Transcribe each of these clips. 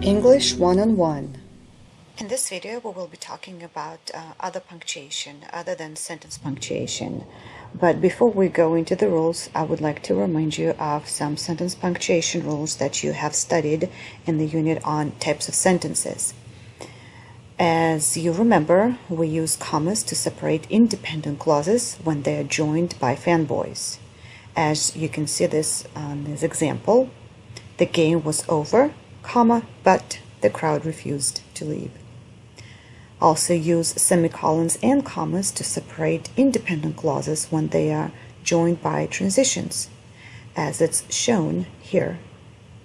English One-on-One. In this video, we will be talking about other punctuation other than sentence punctuation. But before we go into the rules, I would like to remind you of some sentence punctuation rules that you have studied in the unit on types of sentences. As you remember, we use commas to separate independent clauses when they are joined by fanboys. As you can see this on this example, the game was over, comma, but the crowd refused to leave. Also use semicolons and commas to separate independent clauses when they are joined by transitions, as it's shown here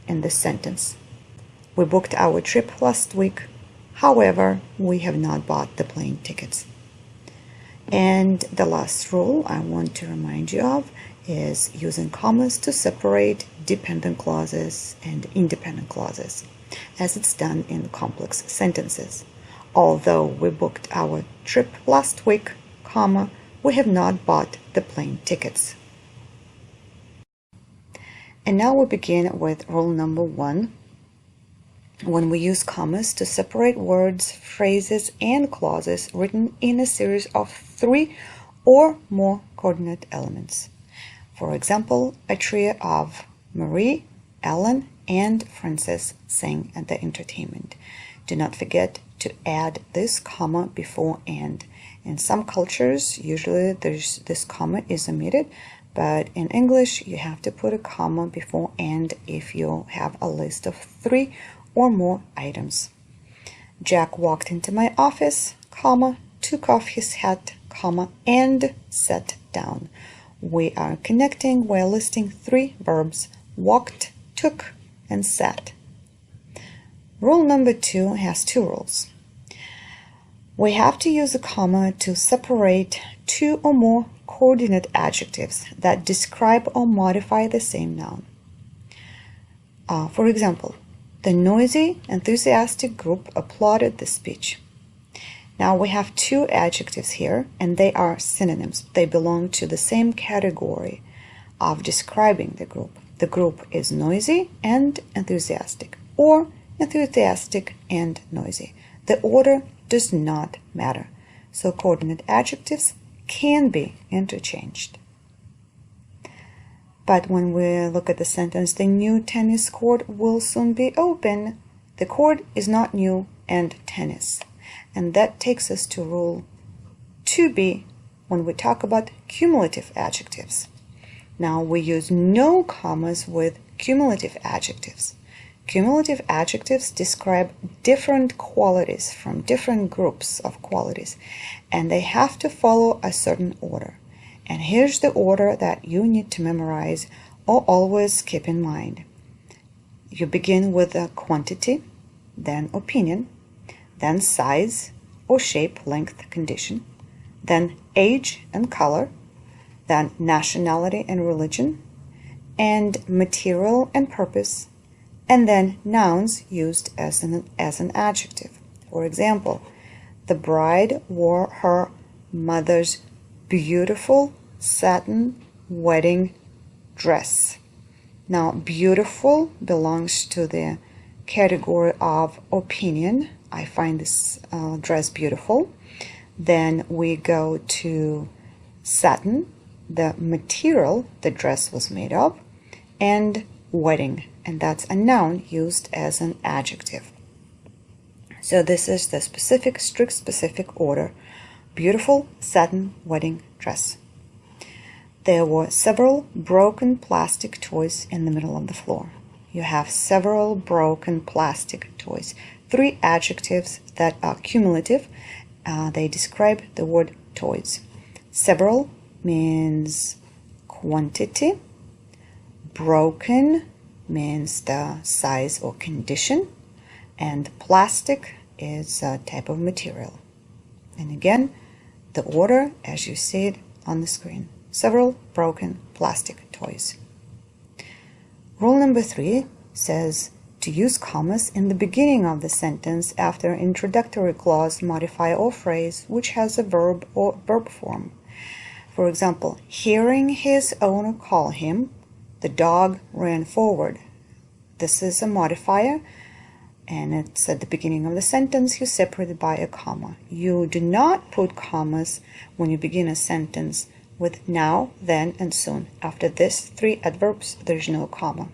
in this sentence. We booked our trip last week, however, we have not bought the plane tickets. And the last rule I want to remind you of is using commas to separate dependent clauses and independent clauses, as it's done in complex sentences. Although we booked our trip last week, comma, we have not bought the plane tickets. And now we begin with rule number 1. When we use commas to separate words, phrases, and clauses written in a series of 3 or more coordinate elements. For example, a trio of Marie, Ellen, and Frances sang at the entertainment. Do not forget to add this comma before and. In some cultures, usually this comma is omitted, but in English, you have to put a comma before and if you have a list of 3 or more items. Jack walked into my office, comma, took off his hat, comma, and sat down. We are connecting while listing 3 verbs: walked, took, and sat. Rule number 2 has 2 rules. We have to use a comma to separate 2 or more coordinate adjectives that describe or modify the same noun. For example, the noisy, enthusiastic group applauded the speech. Now we have 2 adjectives here, and they are synonyms. They belong to the same category of describing the group. The group is noisy and enthusiastic, or enthusiastic and noisy. The order does not matter, so coordinate adjectives can be interchanged. But when we look at the sentence, the new tennis court will soon be open, the court is not new and tennis. And that takes us to rule 2b when we talk about cumulative adjectives. Now we use no commas with cumulative adjectives. Cumulative adjectives describe different qualities from different groups of qualities, and they have to follow a certain order. And here's the order that you need to memorize or always keep in mind. You begin with a quantity, then opinion, then size or shape, length, condition, then age and color, then nationality and religion, and material and purpose, and then nouns used as an adjective. For example, the bride wore her mother's beautiful satin wedding dress. Now, beautiful belongs to the category of opinion. I find this dress beautiful. Then we go to satin, the material the dress was made of, and wedding, and that's a noun used as an adjective. So this is the strict specific order: beautiful satin wedding dress. There were several broken plastic toys in the middle of the floor. You have several broken plastic toys. 3 adjectives that are cumulative. They describe the word toys. Several means quantity. Broken means the size or condition. And plastic is a type of material. And again, the order as you see it on the screen. Several broken plastic toys. Rule number 3 says to use commas in the beginning of the sentence after an introductory clause, modifier, or phrase which has a verb or verb form. For example, hearing his owner call him, the dog ran forward. This is a modifier and it's at the beginning of the sentence, you separate it by a comma. You do not put commas when you begin a sentence with now, then, and soon. After these three adverbs, there's no comma.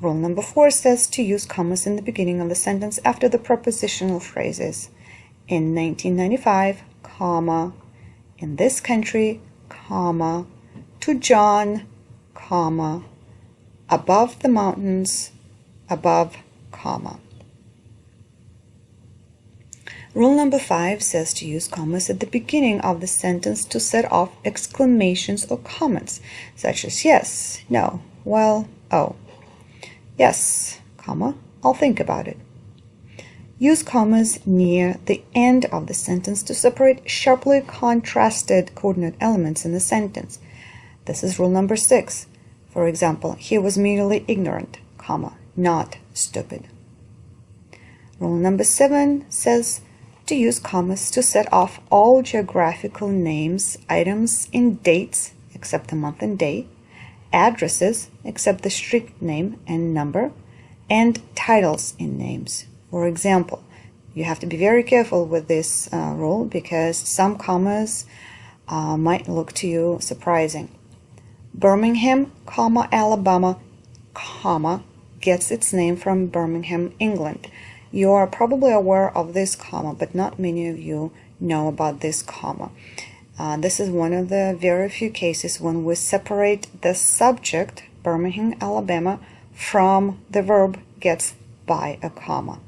Rule number 4 says to use commas in the beginning of the sentence after the prepositional phrases. In 1995, comma, in this country, comma, to John, comma, above the mountains, above, comma. Rule number 5 says to use commas at the beginning of the sentence to set off exclamations or comments, such as yes, no, well, oh. Yes, comma, I'll think about it. Use commas near the end of the sentence to separate sharply contrasted coordinate elements in the sentence. This is rule number 6. For example, he was merely ignorant, comma, not stupid. Rule number 7 says to use commas to set off all geographical names, items in dates, except the month and day, addresses, except the street name and number, and titles in names. For example, you have to be very careful with this rule because some commas might look to you surprising. Birmingham, comma, Alabama, comma, gets its name from Birmingham, England. You are probably aware of this comma, but not many of you know about this comma. This is one of the very few cases when we separate the subject, Birmingham, Alabama, from the verb gets by a comma.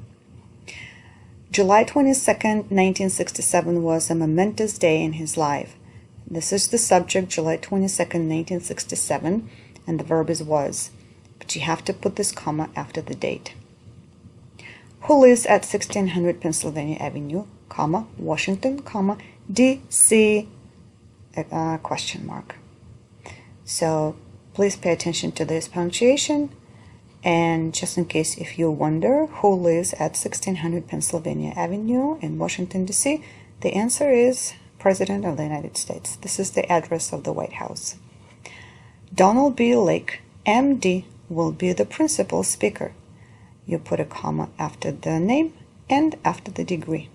July 22nd, 1967 was a momentous day in his life. This is the subject, July 22nd, 1967, and the verb is was. But you have to put this comma after the date. Who lives at 1600 Pennsylvania Avenue, comma, Washington, comma, D.C., question mark. So please pay attention to this punctuation, and just in case if you wonder who lives at 1600 Pennsylvania Avenue in Washington, D.C., the answer is President of the United States. This is the address of the White House. Donald B. Lake, M.D., will be the principal speaker. You put a comma after the name and after the degree.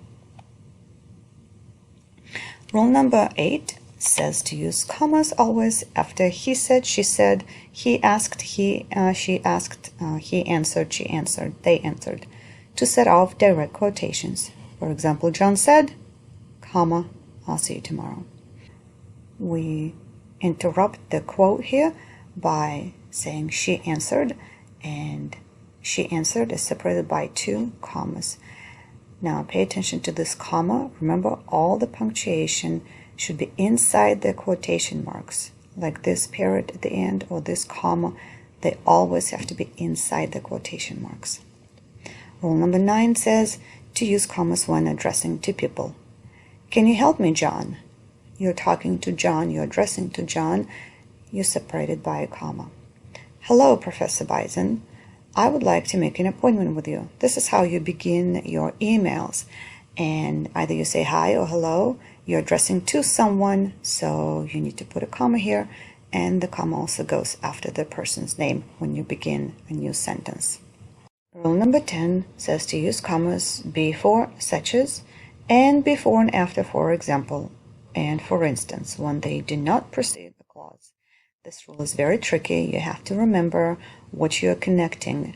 Rule number 8 says to use commas always after he said, she said, he asked, she asked, he answered, she answered, they answered, to set off direct quotations. For example, John said, comma, I'll see you tomorrow. We interrupt the quote here by saying she answered, and she answered is separated by 2 commas. Now pay attention to this comma. Remember, all the punctuation should be inside the quotation marks, like this period at the end or this comma. They always have to be inside the quotation marks. Rule number 9 says to use commas when addressing 2 people. Can you help me, John? You're talking to John, you're addressing to John, you're separated by a comma. Hello, Professor Bison. I would like to make an appointment with you. This is how you begin your emails. And either you say hi or hello, you're addressing to someone, so you need to put a comma here, and the comma also goes after the person's name when you begin a new sentence. Rule number 10 says to use commas before such as, and before and after, for example, and for instance, when they do not precede the clause. This rule is very tricky. You have to remember what you're connecting.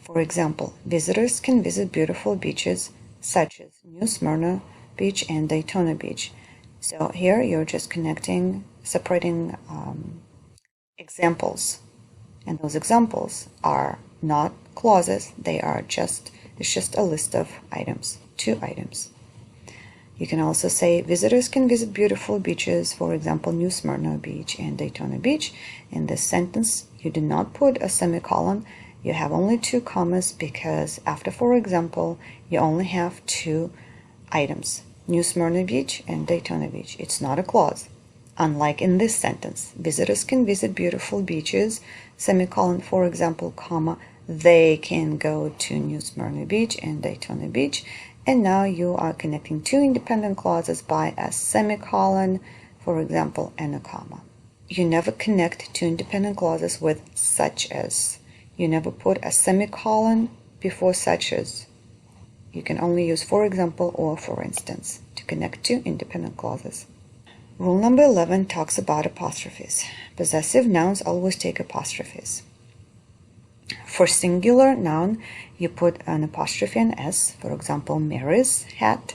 For example, visitors can visit beautiful beaches such as New Smyrna Beach and Daytona Beach. So here you're just connecting, separating examples. And those examples are not clauses. It's just a list of items, 2 items. You can also say visitors can visit beautiful beaches, for example, New Smyrna Beach and Daytona Beach. In this sentence, you do not put a semicolon. You have only 2 commas because after, for example, you only have 2 items, New Smyrna Beach and Daytona Beach. It's not a clause. Unlike in this sentence, visitors can visit beautiful beaches, semicolon, for example, comma, they can go to New Smyrna Beach and Daytona Beach. And now you are connecting 2 independent clauses by a semicolon, for example, and a comma. You never connect 2 independent clauses with such as. You never put a semicolon before such as. You can only use for example or for instance to connect two independent clauses. Rule number 11 talks about apostrophes. Possessive nouns always take apostrophes. For singular noun, you put an apostrophe and S, for example, Mary's hat,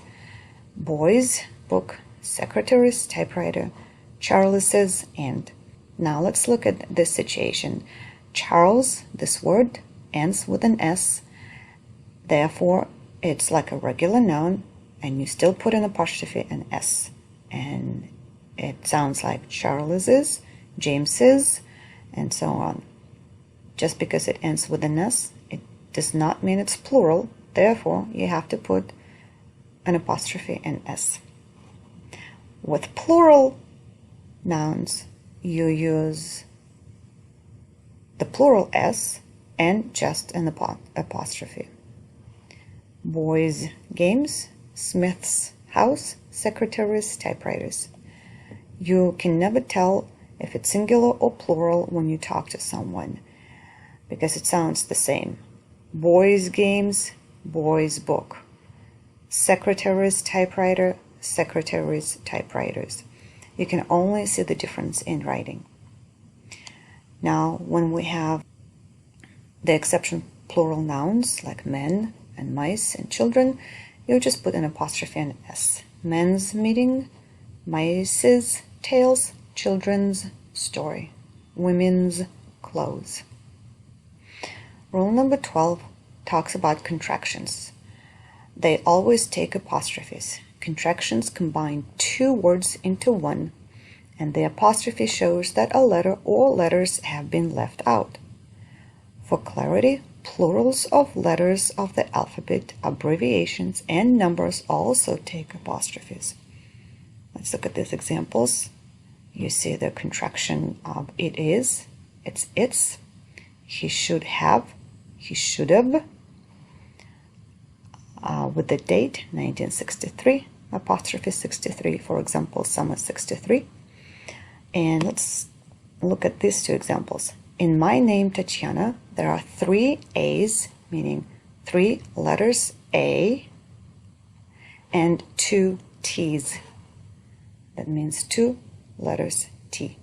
boy's book, secretary's typewriter, Charles's and. Now let's look at this situation. Charles, this word, ends with an S, therefore it's like a regular noun, and you still put an apostrophe and S, and it sounds like Charles's, James's, and so on. Just because it ends with an S, it does not mean it's plural, therefore you have to put an apostrophe and S. With plural nouns, you use the plural S and just an apostrophe. Boys' games, Smith's house, secretaries, typewriters. You can never tell if it's singular or plural when you talk to someone because it sounds the same. Boys' games, boys' book. Secretary's typewriter, secretary's typewriters. You can only see the difference in writing. Now, when we have the exception plural nouns like men and mice and children, you just put an apostrophe and S. Men's meeting, mice's tales, children's story, women's clothes. Rule number 12 talks about contractions. They always take apostrophes. Contractions combine two words into one, and the apostrophe shows that a letter or letters have been left out. For clarity, plurals of letters of the alphabet, abbreviations, and numbers also take apostrophes. Let's look at these examples. You see the contraction of it is, it's its, he should have, he should have. With the date, 1963, apostrophe 63, for example, summer 63. And let's look at these two examples. In my name, Tatiana, there are 3 A's, meaning 3 letters A, and 2 T's. That means 2 letters T.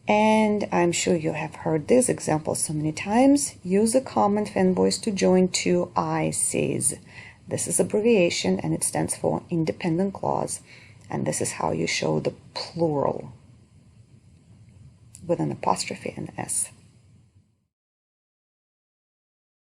And I'm sure you have heard this example so many times. Use a common fan voice to join 2 ICs. This is abbreviation and it stands for independent clause. And this is how you show the plural with an apostrophe and S.